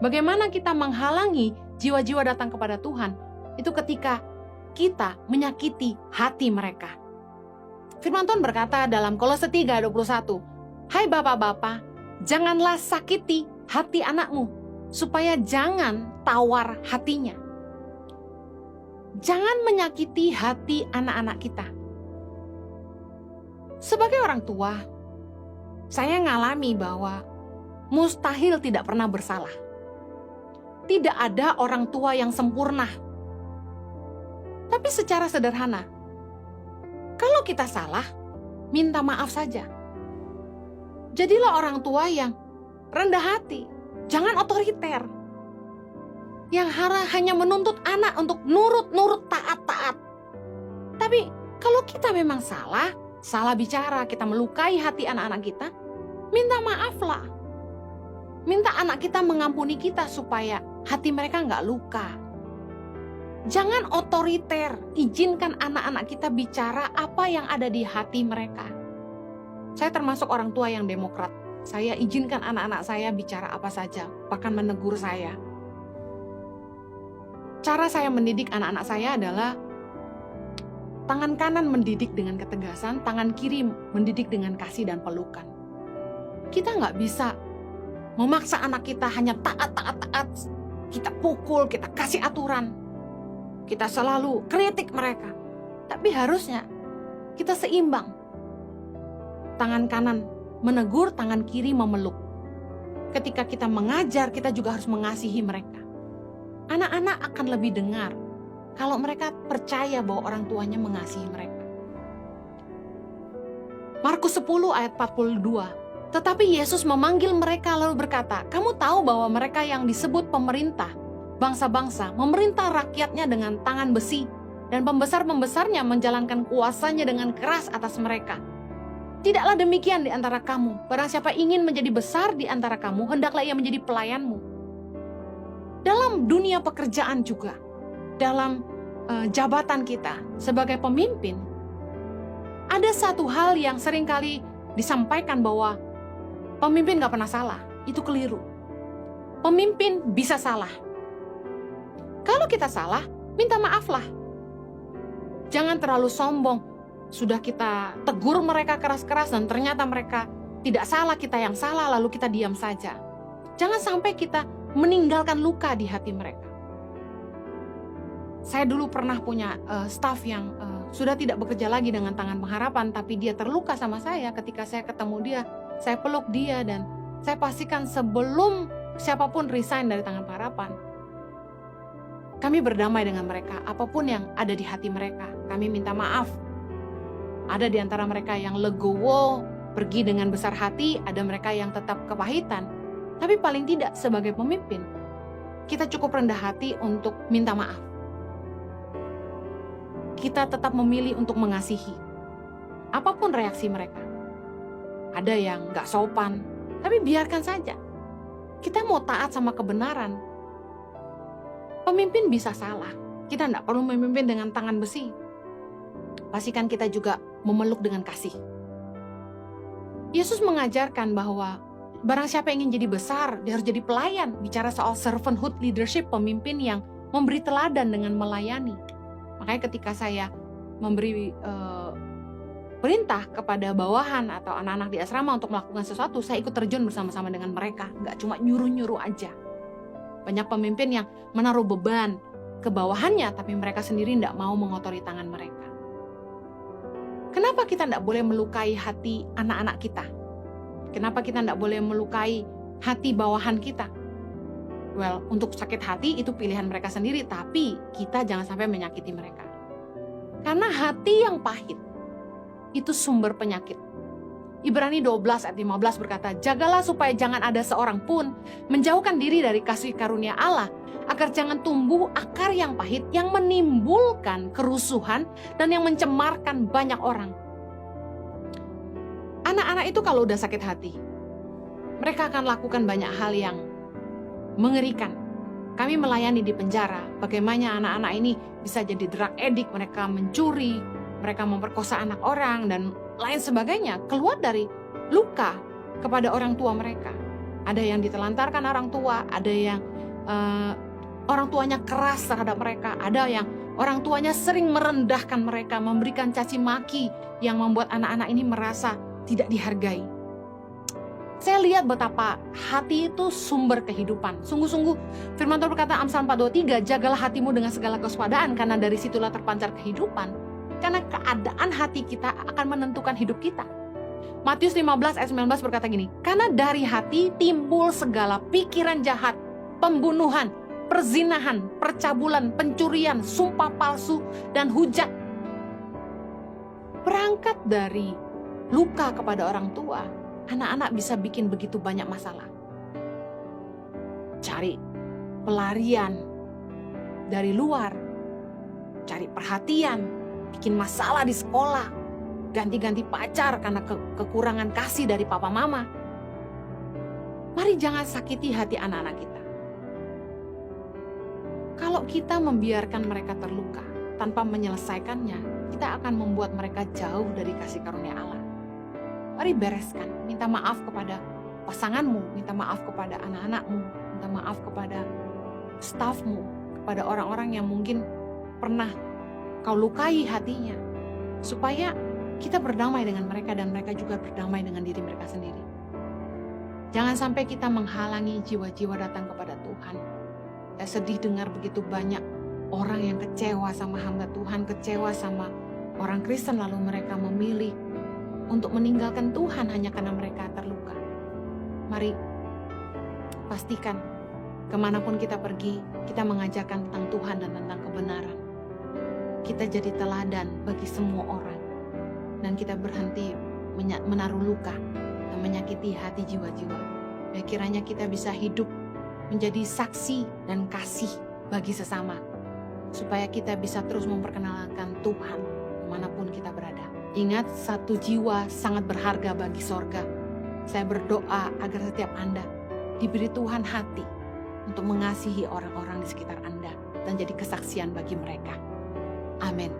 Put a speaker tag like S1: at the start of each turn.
S1: Bagaimana kita menghalangi jiwa-jiwa datang kepada Tuhan? Itu ketika kita menyakiti hati mereka. Firman Tuhan berkata dalam Kolose 3:21, "Hai bapak-bapak, janganlah sakiti hati anakmu, supaya jangan tawar hatinya." Jangan menyakiti hati anak-anak kita. Sebagai orang tua, saya ngalami bahwa mustahil tidak pernah bersalah. Tidak ada orang tua yang sempurna. Tapi secara sederhana, kalau kita salah, minta maaf saja. Jadilah orang tua yang rendah hati, jangan otoriter. Yang hanya menuntut anak untuk nurut-nurut, taat-taat. Tapi kalau kita memang salah bicara, kita melukai hati anak-anak kita, minta maaflah. Minta anak kita mengampuni kita supaya hati mereka nggak luka. Jangan otoriter, izinkan anak-anak kita bicara apa yang ada di hati mereka. Saya termasuk orang tua yang demokrat. Saya izinkan anak-anak saya bicara apa saja, bahkan menegur saya. Cara saya mendidik anak-anak saya adalah tangan kanan mendidik dengan ketegasan, tangan kiri mendidik dengan kasih dan pelukan. Kita nggak bisa memaksa anak kita hanya taat. Kita pukul, kita kasih aturan. Kita selalu kritik mereka. Tapi harusnya kita seimbang. Tangan kanan menegur, tangan kiri memeluk. Ketika kita mengajar, kita juga harus mengasihi mereka. Anak-anak akan lebih dengar kalau mereka percaya bahwa orang tuanya mengasihi mereka. Markus 10 ayat 42. Tetapi Yesus memanggil mereka lalu berkata, "Kamu tahu bahwa mereka yang disebut pemerintah, bangsa-bangsa, memerintah rakyatnya dengan tangan besi, dan pembesar-pembesarnya menjalankan kuasanya dengan keras atas mereka. Tidaklah demikian di antara kamu. Barang siapa ingin menjadi besar di antara kamu, hendaklah ia menjadi pelayanmu." Dalam dunia pekerjaan juga, dalam jabatan kita sebagai pemimpin, ada satu hal yang seringkali disampaikan bahwa pemimpin gak pernah salah. Itu keliru. Pemimpin bisa salah. Kalau kita salah, minta maaflah. Jangan terlalu sombong. Sudah kita tegur mereka keras-keras dan ternyata mereka tidak salah, kita yang salah, lalu kita diam saja. Jangan sampai kita meninggalkan luka di hati mereka. Saya dulu pernah punya staf yang sudah tidak bekerja lagi dengan Tangan Pengharapan, tapi dia terluka sama saya. Ketika saya ketemu dia, saya peluk dia, dan saya pastikan sebelum siapapun resign dari Tangan Pengharapan, kami berdamai dengan mereka. Apapun yang ada di hati mereka, kami minta maaf. Ada di antara mereka yang legowo, pergi dengan besar hati, ada mereka yang tetap kepahitan. Tapi paling tidak sebagai pemimpin, kita cukup rendah hati untuk minta maaf. Kita tetap memilih untuk mengasihi. Apapun reaksi mereka. Ada yang gak sopan, tapi biarkan saja. Kita mau taat sama kebenaran. Pemimpin bisa salah. Kita gak perlu memimpin dengan tangan besi. Pastikan kita juga memeluk dengan kasih. Yesus mengajarkan bahwa barang siapa ingin jadi besar, dia harus jadi pelayan. Bicara soal servanthood leadership, pemimpin yang memberi teladan dengan melayani. Makanya ketika saya memberi perintah kepada bawahan atau anak-anak di asrama untuk melakukan sesuatu, saya ikut terjun bersama-sama dengan mereka. Nggak cuma nyuruh-nyuruh aja. Banyak pemimpin yang menaruh beban ke bawahannya, tapi mereka sendiri nggak mau mengotori tangan mereka. Kenapa kita nggak boleh melukai hati anak-anak kita? Kenapa kita nggak boleh melukai hati bawahan kita? Well, untuk sakit hati itu pilihan mereka sendiri, tapi kita jangan sampai menyakiti mereka. Karena hati yang pahit itu sumber penyakit. Ibrani 12 ayat 15 berkata, "Jagalah supaya jangan ada seorang pun menjauhkan diri dari kasih karunia Allah, agar jangan tumbuh akar yang pahit yang menimbulkan kerusuhan dan yang mencemarkan banyak orang." Anak-anak itu kalau udah sakit hati, mereka akan lakukan banyak hal yang mengerikan. Kami melayani di penjara, bagaimana anak-anak ini bisa jadi drug addict, mereka mencuri, mereka memperkosa anak orang, dan lain sebagainya, keluar dari luka kepada orang tua mereka. Ada yang ditelantarkan orang tua, ada yang orang tuanya keras terhadap mereka, ada yang orang tuanya sering merendahkan mereka, memberikan caci maki yang membuat anak-anak ini merasa tidak dihargai. Saya lihat betapa hati itu sumber kehidupan. Sungguh-sungguh firman Tuhan berkata Amsal 4:23, jagalah hatimu dengan segala kewaspadaan karena dari situlah terpancar kehidupan. Karena keadaan hati kita akan menentukan hidup kita. Matius 15 ayat 19 berkata gini, karena dari hati timbul segala pikiran jahat, pembunuhan, perzinahan, percabulan, pencurian, sumpah palsu, dan hujat. Berangkat dari luka kepada orang tua, anak-anak bisa bikin begitu banyak masalah. Cari pelarian dari luar, cari perhatian, bikin masalah di sekolah, ganti-ganti pacar karena kekurangan kasih dari papa mama. Mari jangan sakiti hati anak-anak kita. Kalau kita membiarkan mereka terluka tanpa menyelesaikannya, kita akan membuat mereka jauh dari kasih karunia Allah. Mari bereskan, minta maaf kepada pasanganmu, minta maaf kepada anak-anakmu, minta maaf kepada stafmu, kepada orang-orang yang mungkin pernah kau lukai hatinya, supaya kita berdamai dengan mereka dan mereka juga berdamai dengan diri mereka sendiri. Jangan sampai kita menghalangi jiwa-jiwa datang kepada Tuhan. Saya sedih dengar begitu banyak orang yang kecewa sama hamba Tuhan, kecewa sama orang Kristen, lalu mereka memilih untuk meninggalkan Tuhan hanya karena mereka terluka. Mari pastikan kemanapun kita pergi, kita mengajarkan tentang Tuhan dan tentang kebenaran. Kita jadi teladan bagi semua orang. Dan kita berhenti menaruh luka dan menyakiti hati jiwa-jiwa. Ya, kiranya kita bisa hidup menjadi saksi dan kasih bagi sesama, supaya kita bisa terus memperkenalkan Tuhan dimanapun kita berada. Ingat, satu jiwa sangat berharga bagi sorga. Saya berdoa agar setiap Anda diberi Tuhan hati untuk mengasihi orang-orang di sekitar Anda dan jadi kesaksian bagi mereka. Amin.